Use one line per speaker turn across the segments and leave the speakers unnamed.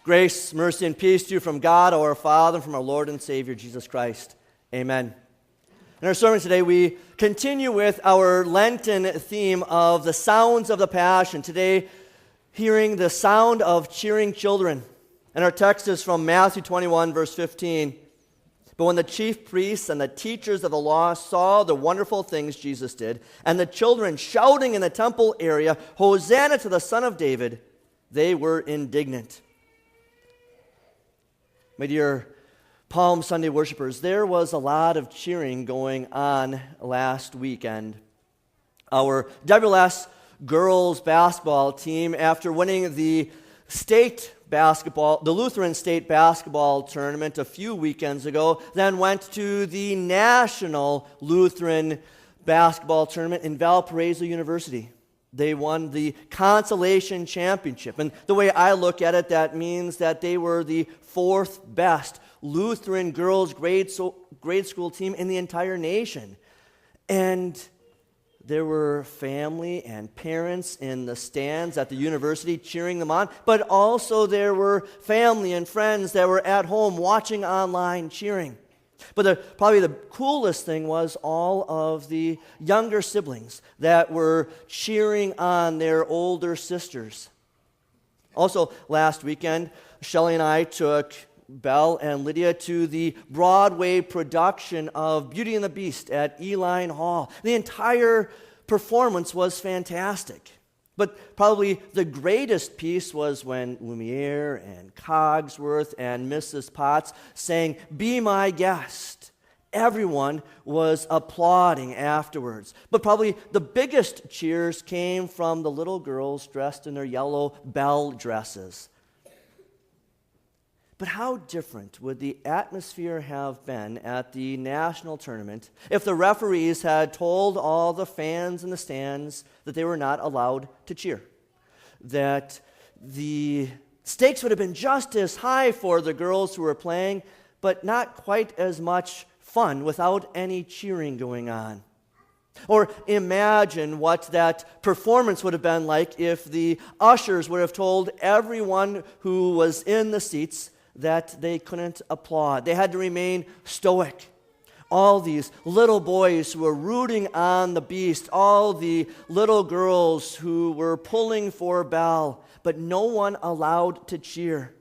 Grace, mercy, and peace to you from God our Father and from our Lord and Savior Jesus Christ. Amen. In our sermon today, we continue with our Lenten theme of the sounds of the Passion. Today, hearing the sound of cheering children. And our text is from Matthew 21, verse 15. But when the chief priests and the teachers of the law saw the wonderful things Jesus did, and the children shouting in the temple area, "Hosanna to the Son of David," they were indignant. My dear Palm Sunday worshipers, there was a lot of cheering going on last weekend. Our WLS girls basketball team, after winning the Lutheran state basketball tournament a few weekends ago, then went to the National Lutheran basketball tournament in Valparaiso University. They won the consolation championship. And the way I look at it, that means that they were the fourth best Lutheran girls grade school team in the entire nation. And there were family and parents in the stands at the university cheering them on, but also there were family and friends that were at home watching online cheering. But probably the coolest thing was all of the younger siblings that were cheering on their older sisters. Also, last weekend, Shelley and I took Belle and Lydia to the Broadway production of Beauty and the Beast at Eline Hall. The entire performance was fantastic. But probably the greatest piece was when Lumiere and Cogsworth and Mrs. Potts sang, "Be My Guest." Everyone was applauding afterwards. But probably the biggest cheers came from the little girls dressed in their yellow bell dresses. But how different would the atmosphere have been at the national tournament if the referees had told all the fans in the stands that they were not allowed to cheer? That the stakes would have been just as high for the girls who were playing, but not quite as much fun without any cheering going on. Or imagine what that performance would have been like if the ushers would have told everyone who was in the seats that they couldn't applaud. They had to remain stoic. All these little boys who were rooting on the beast, all the little girls who were pulling for Belle, but no one allowed to cheer.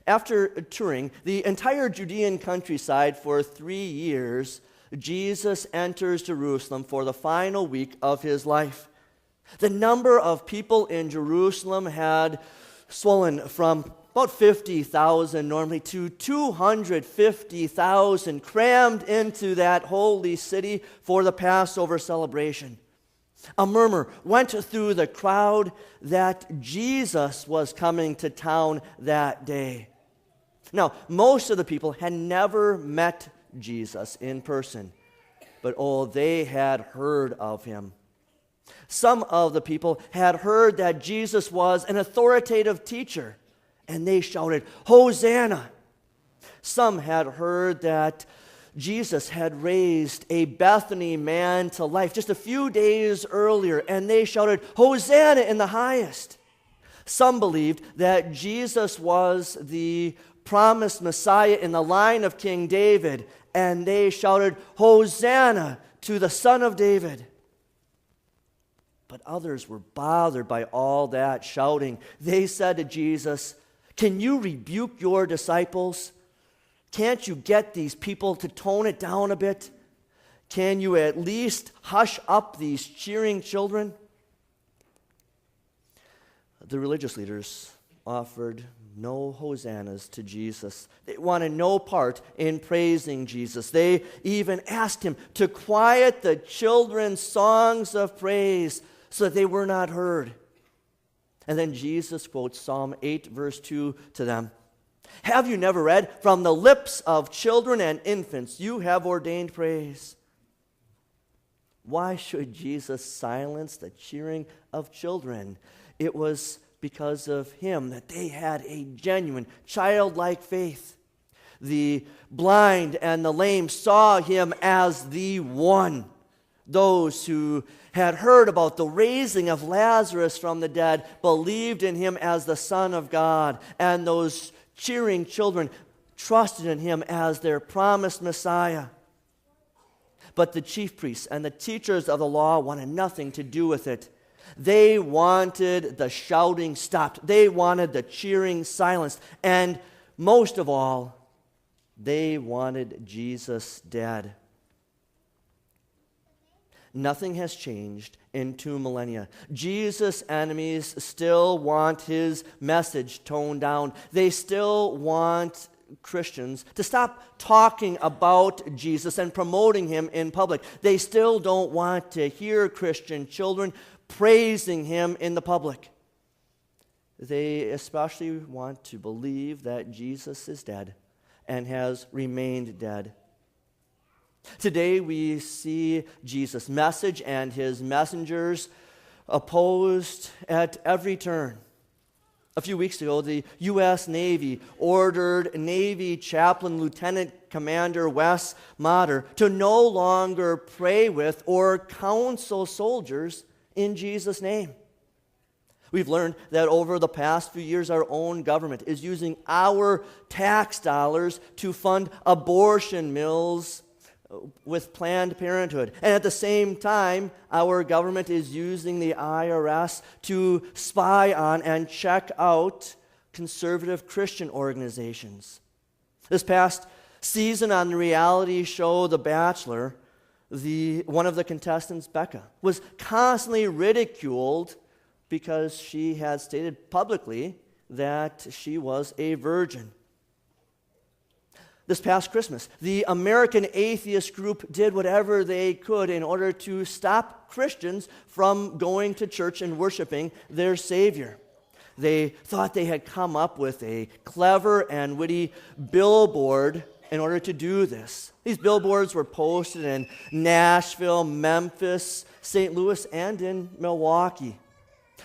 After touring the entire Judean countryside for 3 years, Jesus enters Jerusalem for the final week of his life. The number of people in Jerusalem had swollen from about 50,000 normally to 250,000 crammed into that holy city for the Passover celebration. A murmur went through the crowd that Jesus was coming to town that day. Now, most of the people had never met Jesus in person, but they had heard of him. Some of the people had heard that Jesus was an authoritative teacher, and they shouted, "Hosanna!" Some had heard that Jesus had raised a Bethany man to life just a few days earlier, and they shouted, "Hosanna in the highest!" Some believed that Jesus was the promised Messiah in the line of King David, and they shouted, "Hosanna to the Son of David!" But others were bothered by all that shouting. They said to Jesus, "Can you rebuke your disciples? Can't you get these people to tone it down a bit? Can you at least hush up these cheering children?" The religious leaders offered no hosannas to Jesus. They wanted no part in praising Jesus. They even asked him to quiet the children's songs of praise so that they were not heard. And then Jesus quotes Psalm 8, verse 2 to them. "Have you never read, 'From the lips of children and infants you have ordained praise'?" Why should Jesus silence the cheering of children? It was because of him that they had a genuine childlike faith. The blind and the lame saw him as the one Those who had heard about the raising of Lazarus from the dead believed in him as the Son of God, and those cheering children trusted in him as their promised Messiah. But the chief priests and the teachers of the law wanted nothing to do with it. They wanted the shouting stopped. They wanted the cheering silenced. And most of all, they wanted Jesus dead. Nothing has changed in 2 millennia. Jesus' enemies still want his message toned down. They still want Christians to stop talking about Jesus and promoting him in public. They still don't want to hear Christian children praising him in the public. They especially want to believe that Jesus is dead and has remained dead. Today we see Jesus' message and his messengers opposed at every turn. A few weeks ago, the U.S. Navy ordered Navy Chaplain Lieutenant Commander Wes Motter to no longer pray with or counsel soldiers in Jesus' name. We've learned that over the past few years, our own government is using our tax dollars to fund abortion mills with Planned Parenthood. And at the same time, our government is using the IRS to spy on and check out conservative Christian organizations. This past season on the reality show The Bachelor, one of the contestants, Becca, was constantly ridiculed because she had stated publicly that she was a virgin. This past Christmas, the American Atheist Group did whatever they could in order to stop Christians from going to church and worshiping their Savior. They thought they had come up with a clever and witty billboard in order to do this. These billboards were posted in Nashville, Memphis, St. Louis, and in Milwaukee.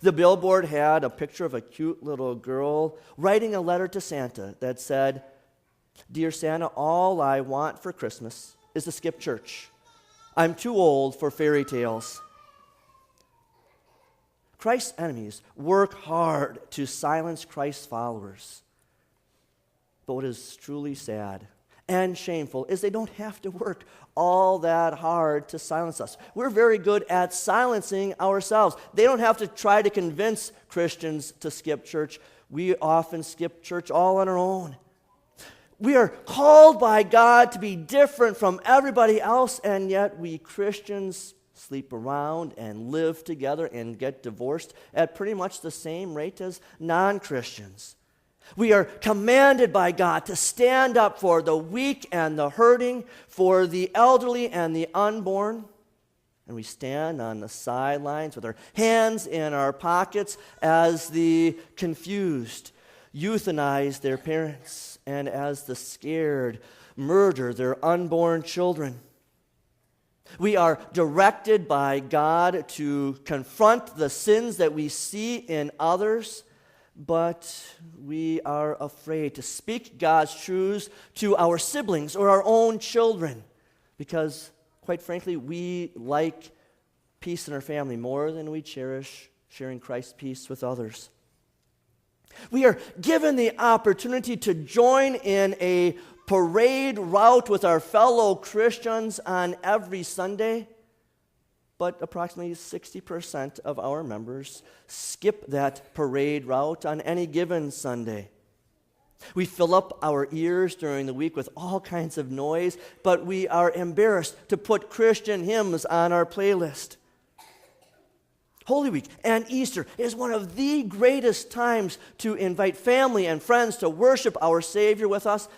The billboard had a picture of a cute little girl writing a letter to Santa that said, "Dear Santa, all I want for Christmas is to skip church. I'm too old for fairy tales." Christ's enemies work hard to silence Christ's followers. But what is truly sad and shameful is they don't have to work all that hard to silence us. We're very good at silencing ourselves. They don't have to try to convince Christians to skip church. We often skip church all on our own. We are called by God to be different from everybody else, and yet we Christians sleep around and live together and get divorced at pretty much the same rate as non-Christians. We are commanded by God to stand up for the weak and the hurting, for the elderly and the unborn. And we stand on the sidelines with our hands in our pockets as the confused euthanize their parents and as the scared murder their unborn children. We are directed by God to confront the sins that we see in others, but we are afraid to speak God's truths to our siblings or our own children because, quite frankly, we like peace in our family more than we cherish sharing Christ's peace with others. We are given the opportunity to join in a parade route with our fellow Christians on every Sunday, but approximately 60% of our members skip that parade route on any given Sunday. We fill up our ears during the week with all kinds of noise, but we are embarrassed to put Christian hymns on our playlist. Holy Week and Easter is one of the greatest times to invite family and friends to worship our Savior with us.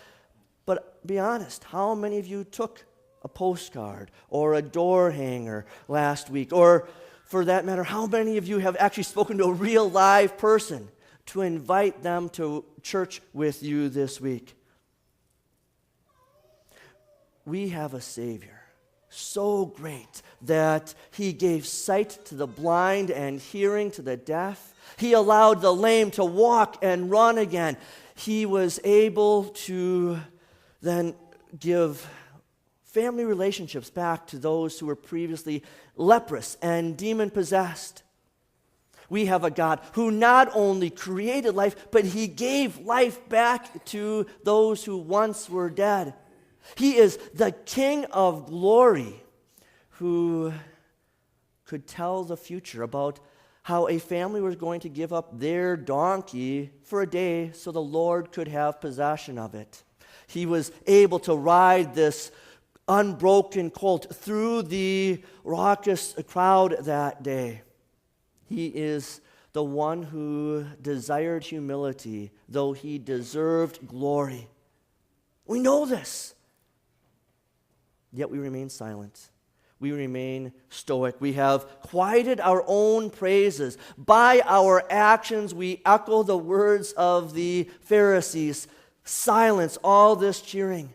But be honest, how many of you took a postcard or a door hanger last week? Or for that matter, how many of you have actually spoken to a real live person to invite them to church with you this week? We have a Savior so great that he gave sight to the blind and hearing to the deaf. He allowed the lame to walk and run again. He was able to then give family relationships back to those who were previously leprous and demon-possessed. We have a God who not only created life, but he gave life back to those who once were dead. He is the King of glory who could tell the future about how a family was going to give up their donkey for a day so the Lord could have possession of it. He was able to ride this unbroken colt through the raucous crowd that day. He is the one who desired humility, though he deserved glory. We know this. Yet we remain silent. We remain stoic. We have quieted our own praises. By our actions, we echo the words of the Pharisees. Silence all this cheering.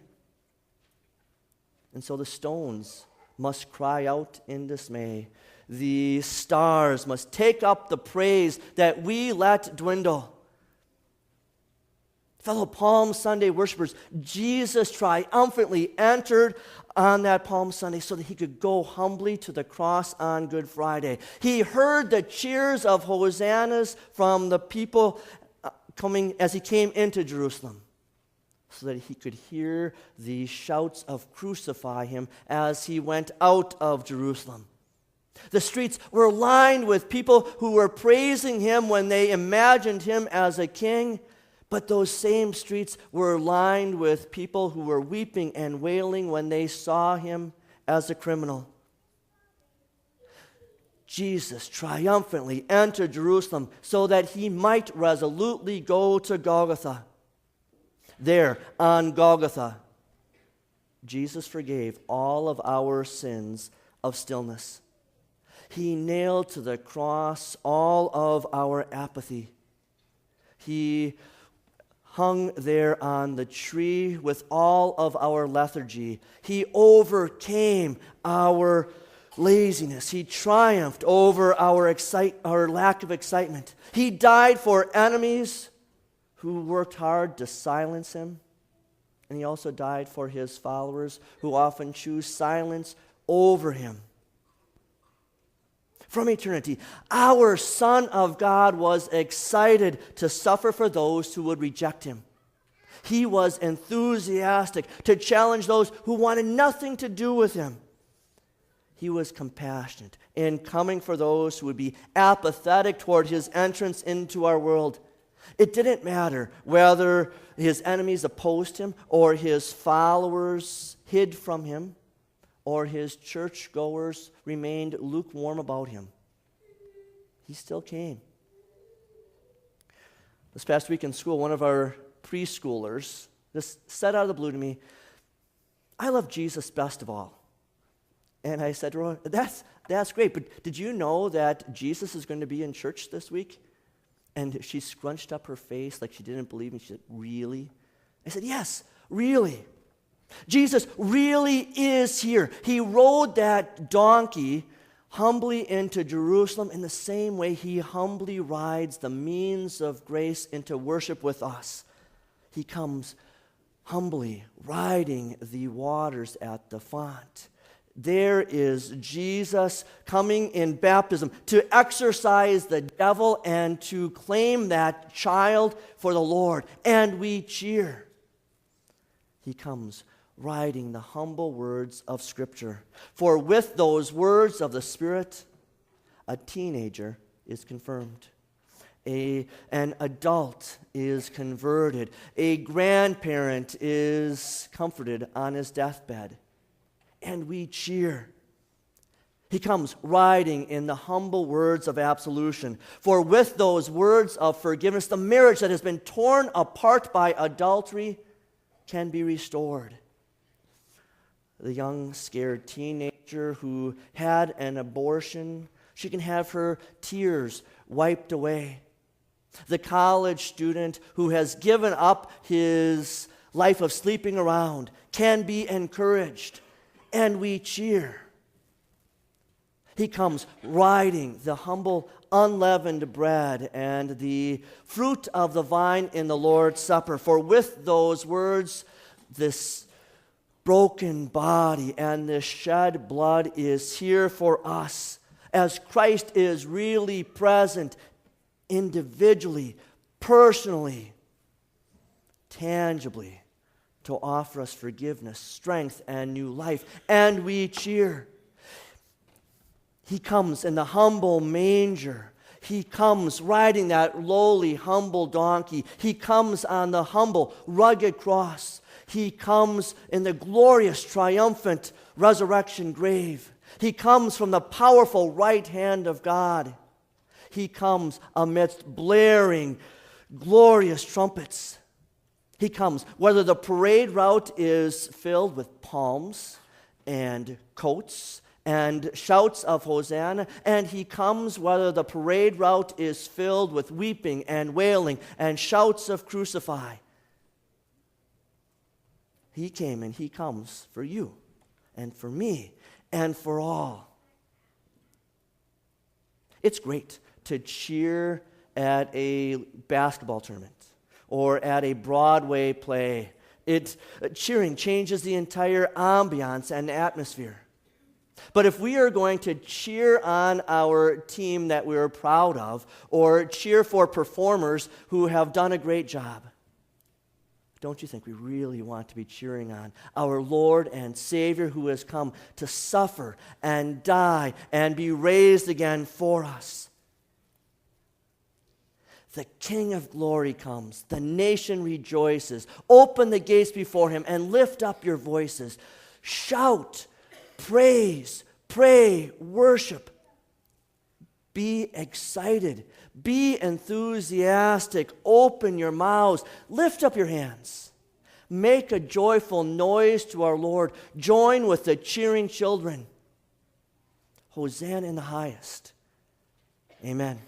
And so the stones must cry out in dismay. The stars must take up the praise that we let dwindle. Fellow Palm Sunday worshipers, Jesus triumphantly entered on that Palm Sunday so that he could go humbly to the cross on Good Friday. He heard the cheers of hosannas from the people coming as he came into Jerusalem, so that he could hear the shouts of crucify him as he went out of Jerusalem. The streets were lined with people who were praising him when they imagined him as a king, but those same streets were lined with people who were weeping and wailing when they saw him as a criminal. Jesus triumphantly entered Jerusalem so that he might resolutely go to Golgotha. There, on Golgotha, Jesus forgave all of our sins of stillness. He nailed to the cross all of our apathy. He hung there on the tree with all of our lethargy. He overcame our laziness. He triumphed over our lack of excitement. He died for enemies who worked hard to silence him. And he also died for his followers who often choose silence over him. From eternity, our Son of God was excited to suffer for those who would reject him. He was enthusiastic to challenge those who wanted nothing to do with him. He was compassionate in coming for those who would be apathetic toward his entrance into our world. It didn't matter whether his enemies opposed him or his followers hid from him, or his churchgoers remained lukewarm about him. He still came. This past week in school, one of our preschoolers just said out of the blue to me, "I love Jesus best of all." And I said to her, that's great, but did you know that Jesus is going to be in church this week? And she scrunched up her face like she didn't believe me. She said, "Really?" I said, "Yes, really. Jesus really is here. He rode that donkey humbly into Jerusalem in the same way he humbly rides the means of grace into worship with us. He comes humbly riding the waters at the font. There is Jesus coming in baptism to exorcise the devil and to claim that child for the Lord. And we cheer. He comes writing the humble words of Scripture. For with those words of the Spirit, a teenager is confirmed. An adult is converted. A grandparent is comforted on his deathbed. And we cheer. He comes riding in the humble words of absolution. For with those words of forgiveness, the marriage that has been torn apart by adultery can be restored. The young, scared teenager who had an abortion, she can have her tears wiped away. The college student who has given up his life of sleeping around can be encouraged, and we cheer. He comes riding the humble, unleavened bread and the fruit of the vine in the Lord's Supper. For with those words, this broken body and this shed blood is here for us, as Christ is really present individually, personally, tangibly, to offer us forgiveness, strength, and new life. And we cheer. He comes in the humble manger. He comes riding that lowly, humble donkey. He comes on the humble, rugged cross. He comes in the glorious, triumphant resurrection grave. He comes from the powerful right hand of God. He comes amidst blaring, glorious trumpets. He comes whether the parade route is filled with palms and coats and shouts of Hosanna, and he comes whether the parade route is filled with weeping and wailing and shouts of crucify. He came and he comes for you and for me and for all. It's great to cheer at a basketball tournament or at a Broadway play. Cheering changes the entire ambiance and atmosphere. But if we are going to cheer on our team that we're proud of, or cheer for performers who have done a great job, don't you think we really want to be cheering on our Lord and Savior who has come to suffer and die and be raised again for us? The King of glory comes. The nation rejoices. Open the gates before him and lift up your voices. Shout, praise, pray, worship. Be excited. Be enthusiastic. Open your mouths. Lift up your hands. Make a joyful noise to our Lord. Join with the cheering children. Hosanna in the highest. Amen.